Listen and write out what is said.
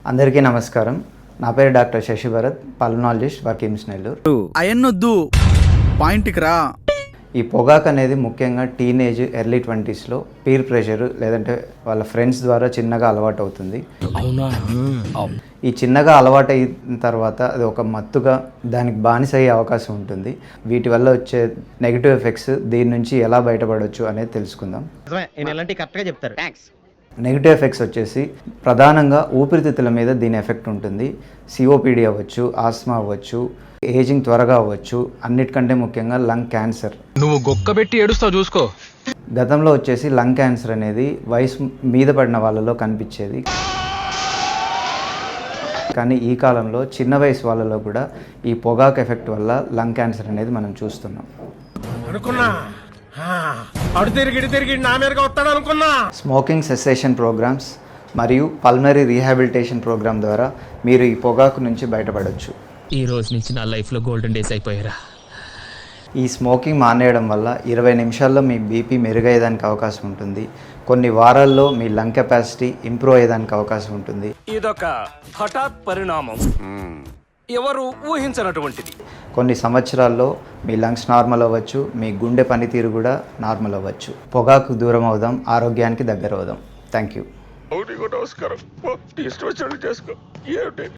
అందరికీ నమస్కారం. నా పేరు doctor Shashi Bharat, pulmonologist, workings Nellore. అయన్నొద్దు, పాయింట్కి రా. ఈ పొగాకు అనేది ముఖ్యంగా టీనేజ్, ఎర్లీ 20sలో పీర్ ప్రెషర్ లేదంటే వాళ్ళ ఫ్రెండ్స్ ద్వారా చిన్నగా అలవాటు అవుతుంది. ఈ చిన్నగా అలవాటు అయిన తర్వాత అది ఒక మత్తుగా దానికి బానిస అయ్యే అవకాశం ఉంటుంది. వీటి వల్ల వచ్చే నెగిటివ్ ఎఫెక్ట్స్, దీని నుంచి ఎలా బయటపడవచ్చు అనేది తెలుసుకుందాం. నెగిటివ్ ఎఫెక్ట్స్ వచ్చేసి ప్రధానంగా ఊపిరితిత్తుల మీద దీని ఎఫెక్ట్ ఉంటుంది. సిఓపిడి అవ్వచ్చు, ఆస్మా అవ్వచ్చు, ఏజింగ్ త్వరగా అవ్వచ్చు, అన్నిటికంటే ముఖ్యంగా లంగ్ క్యాన్సర్. నువ్వు గొక్కబెట్టి ఏడుస్తావు చూసుకో. గతంలో వచ్చేసి లంగ్ క్యాన్సర్ అనేది వయసు మీద పడిన వాళ్ళలో కనిపించేది, కానీ ఈ కాలంలో చిన్న వయసు వాళ్ళలో కూడా ఈ పొగాకు ఎఫెక్ట్ వల్ల లంగ్ క్యాన్సర్ అనేది మనం చూస్తున్నాం. స్మోకింగ్ సెసేషన్ ప్రోగ్రామ్స్ మరియు పల్మనరీ రీహాబిలిటేషన్ ప్రోగ్రామ్ ద్వారా మీరు ఈ పొగాకు నుంచి బయటపడవచ్చు. ఈ రోజు నుంచి నా లైఫ్లో గోల్డెన్ డేస్ అయిపోయారా. ఈ స్మోకింగ్ మానేయడం వల్ల 20 నిమిషాల్లో మీ బీపీ మెరుగయ్యేదానికి అవకాశం ఉంటుంది. కొన్ని వారాల్లో మీ లంగ్ కెపాసిటీ ఇంప్రూవ్ అయ్యేదానికి అవకాశం ఉంటుంది. ఇదొక హఠాత్ పరిణామం, ఎవరు ఊహించినటువంటిది. కొన్ని సంవత్సరాల్లో మీ లంగ్స్ నార్మల్ అవ్వచ్చు, మీ గుండె పనితీరు కూడా నార్మల్ అవ్వచ్చు. పొగాకు దూరం అవుదాం, ఆరోగ్యానికి దగ్గర అవుదాం. Thank you. నమస్కారం.